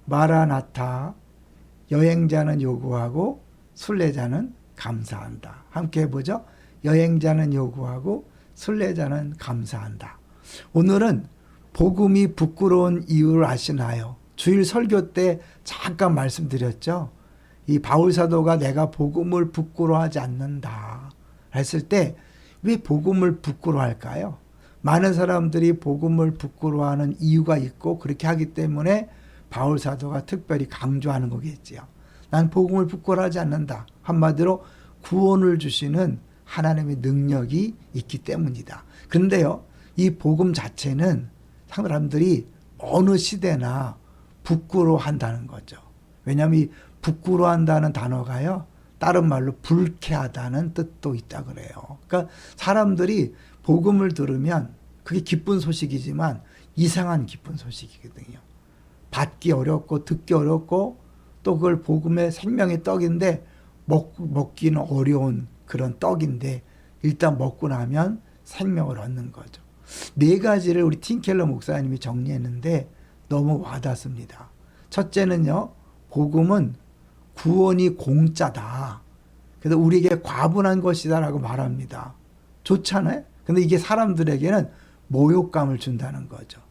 마라나타. 여행자는 요구하고 순례자는 감사한다. 함께 해보죠. 여행자는 요구하고 순례자는 감사한다. 오늘은 복음이 부끄러운 이유를 아시나요? 주일 설교 때 잠깐 말씀드렸죠. 이 바울 사도가 내가 복음을 부끄러워하지 않는다 했을 때 왜 복음을 부끄러워할까요? 많은 사람들이 복음을 부끄러워하는 이유가 있고 그렇게 하기 때문에 바울 사도가 특별히 강조하는 거겠지요. 난 복음을 부끄러워하지 않는다. 한마디로 구원을 주시는 하나님의 능력이 있기 때문이다. 그런데요, 이 복음 자체는 사람들이 어느 시대나 부끄러워한다는 거죠. 왜냐하면 이 부끄러워한다는 단어가요, 다른 말로 불쾌하다는 뜻도 있다 그래요. 그러니까 사람들이 복음을 들으면 그게 기쁜 소식이지만 이상한 기쁜 소식이거든요. 받기 어렵고 듣기 어렵고 또 그걸 복음의 생명의 떡인데 먹기는 어려운 그런 떡인데 일단 먹고 나면 생명을 얻는 거죠. 네 가지를 우리 팀켈러 목사님이 정리했는데 너무 와닿습니다. 첫째는요, 복음은 구원이 공짜다. 그래서 우리에게 과분한 것이다라고 말합니다. 좋잖아요? 근데 이게 사람들에게는 모욕감을 준다는 거죠.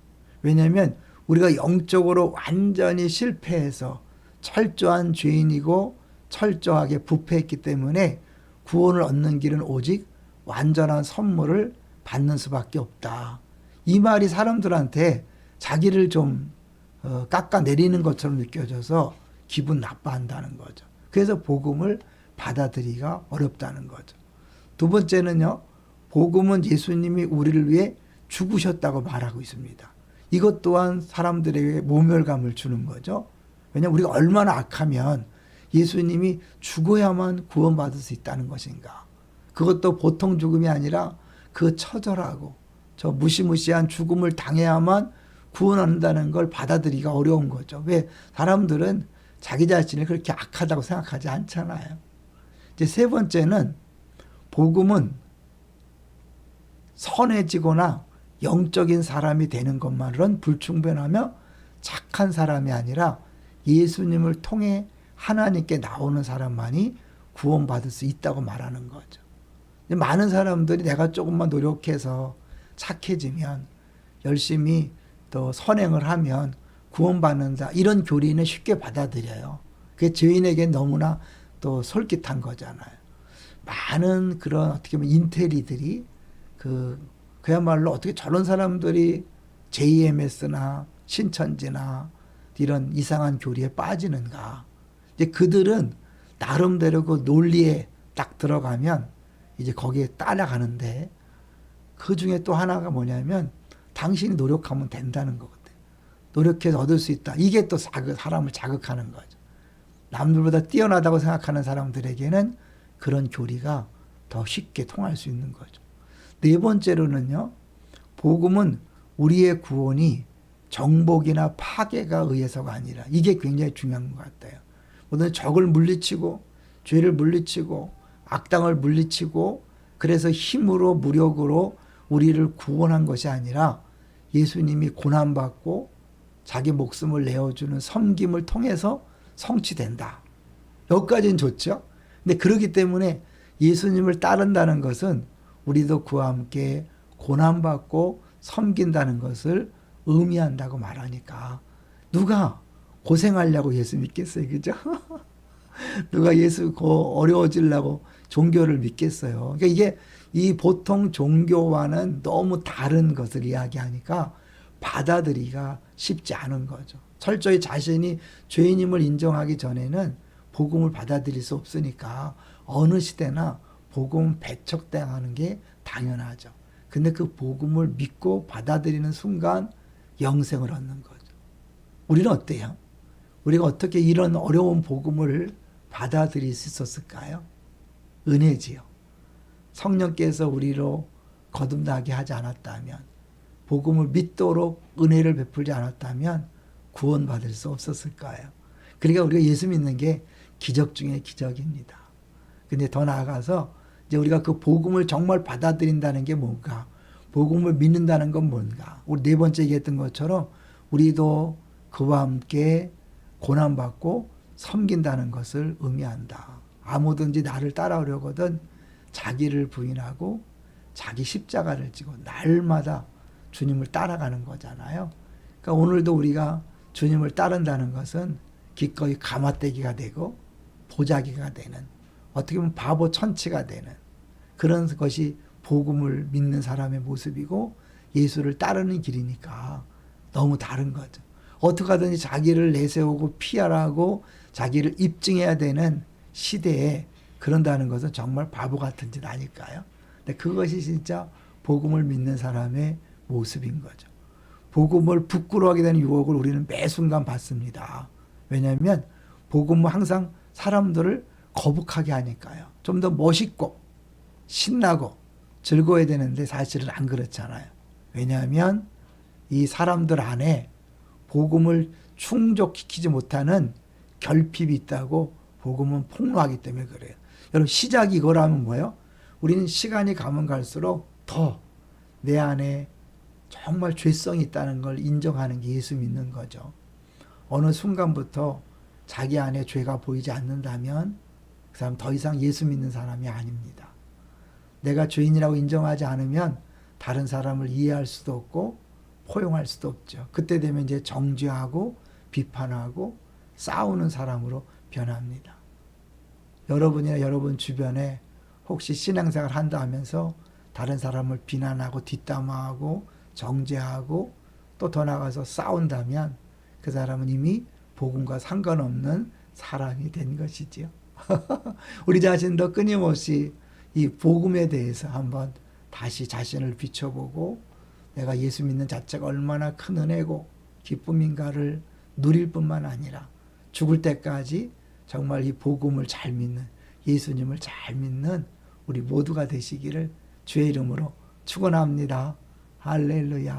왜냐하면 우리가 영적으로 완전히 실패해서 철저한 죄인이고 철저하게 부패했기 때문에 구원을 얻는 길은 오직 완전한 선물을 받는 수밖에 없다. 이 말이 사람들한테 자기를 좀 깎아내리는 것처럼 느껴져서 기분 나빠한다는 거죠. 그래서 복음을 받아들이기가 어렵다는 거죠. 두 번째는요, 복음은 예수님이 우리를 위해 죽으셨다고 말하고 있습니다. 이것 또한 사람들에게 모멸감을 주는 거죠. 왜냐하면 우리가 얼마나 악하면 예수님이 죽어야만 구원받을 수 있다는 것인가. 그것도 보통 죽음이 아니라 그 처절하고 저 무시무시한 죽음을 당해야만 구원한다는 걸 받아들이기가 어려운 거죠. 왜? 사람들은 자기 자신을 그렇게 악하다고 생각하지 않잖아요. 이제 세 번째는 복음은 선해지거나 영적인 사람이 되는 것만으로는 불충분하며 착한 사람이 아니라 예수님을 통해 하나님께 나오는 사람만이 구원받을 수 있다고 말하는 거죠. 많은 사람들이 내가 조금만 노력해서 착해지면 열심히 또 선행을 하면 구원받는다, 이런 교리는 쉽게 받아들여요. 그게 죄인에게 너무나 또 솔깃한 거잖아요. 많은 그런 어떻게 보면 인테리들이 그야말로 어떻게 저런 사람들이 JMS나 신천지나 이런 이상한 교리에 빠지는가. 이제 그들은 나름대로 그 논리에 딱 들어가면 이제 거기에 따라가는데, 그 중에 또 하나가 뭐냐면 당신이 노력하면 된다는 거거든요. 노력해서 얻을 수 있다. 이게 또 사람을 자극하는 거죠. 남들보다 뛰어나다고 생각하는 사람들에게는 그런 교리가 더 쉽게 통할 수 있는 거죠. 네 번째로는요, 복음은 우리의 구원이 정복이나 파괴가 의해서가 아니라, 이게 굉장히 중요한 것 같아요. 오늘 적을 물리치고 죄를 물리치고 악당을 물리치고 그래서 힘으로 무력으로 우리를 구원한 것이 아니라 예수님이 고난받고 자기 목숨을 내어주는 섬김을 통해서 성취된다. 여기까지는 좋죠. 근데 그렇기 때문에 예수님을 따른다는 것은 우리도 그와 함께 고난받고 섬긴다는 것을 의미한다고 말하니까 누가 고생하려고 예수 믿겠어요? 그죠? 누가 예수 어려워지려고 종교를 믿겠어요? 그러니까 이게 이 보통 종교와는 너무 다른 것을 이야기하니까 받아들이기가 쉽지 않은 거죠. 철저히 자신이 죄인임을 인정하기 전에는 복음을 받아들일 수 없으니까 어느 시대나 복음 배척당하는 게 당연하죠. 근데 그 복음을 믿고 받아들이는 순간 영생을 얻는 거죠. 우리는 어때요? 우리가 어떻게 이런 어려운 복음을 받아들일 수 있었을까요? 은혜지요. 성령께서 우리로 거듭나게 하지 않았다면, 복음을 믿도록 은혜를 베풀지 않았다면 구원받을 수 없었을까요? 그러니까 우리가 예수 믿는 게 기적 중에 기적입니다. 근데 더 나아가서 이제 우리가 그 복음을 정말 받아들인다는 게 뭔가, 복음을 믿는다는 건 뭔가, 우리 네 번째 얘기했던 것처럼 우리도 그와 함께 고난받고 섬긴다는 것을 의미한다. 아무든지 나를 따라오려거든 자기를 부인하고 자기 십자가를 지고 날마다 주님을 따라가는 거잖아요. 그러니까 오늘도 우리가 주님을 따른다는 것은 기꺼이 가마떼기가 되고 보자기가 되는, 어떻게 보면 바보 천치가 되는 그런 것이 복음을 믿는 사람의 모습이고 예수를 따르는 길이니까 너무 다른 거죠. 어떻게 하든지 자기를 내세우고 피하라고 자기를 입증해야 되는 시대에 그런다는 것은 정말 바보 같은 짓 아닐까요? 근데 그것이 진짜 복음을 믿는 사람의 모습인 거죠. 복음을 부끄러워하게 되는 유혹을 우리는 매 순간 받습니다. 왜냐하면 복음은 항상 사람들을 거북하게 하니까요. 좀 더 멋있고 신나고 즐거워야 되는데 사실은 안 그렇잖아요. 왜냐하면 이 사람들 안에 복음을 충족시키지 못하는 결핍이 있다고 복음은 폭로하기 때문에 그래요. 여러분 시작이 이거라면 뭐예요? 우리는 시간이 가면 갈수록 더 내 안에 정말 죄성이 있다는 걸 인정하는 게 예수 믿는 거죠. 어느 순간부터 자기 안에 죄가 보이지 않는다면 그 사람 더 이상 예수 믿는 사람이 아닙니다. 내가 죄인이라고 인정하지 않으면 다른 사람을 이해할 수도 없고 포용할 수도 없죠. 그때 되면 이제 정죄하고 비판하고 싸우는 사람으로 변합니다. 여러분이나 여러분 주변에 혹시 신앙생활 한다 하면서 다른 사람을 비난하고 뒷담화하고 정죄하고 또 더 나가서 싸운다면 그 사람은 이미 복음과 상관없는 사람이 된 것이지요. 우리 자신도 끊임없이 이 복음에 대해서 한번 다시 자신을 비춰보고 내가 예수 믿는 자체가 얼마나 큰 은혜고 기쁨인가를 누릴 뿐만 아니라 죽을 때까지 정말 이 복음을 잘 믿는, 예수님을 잘 믿는 우리 모두가 되시기를 주의 이름으로 축원합니다. 할렐루야.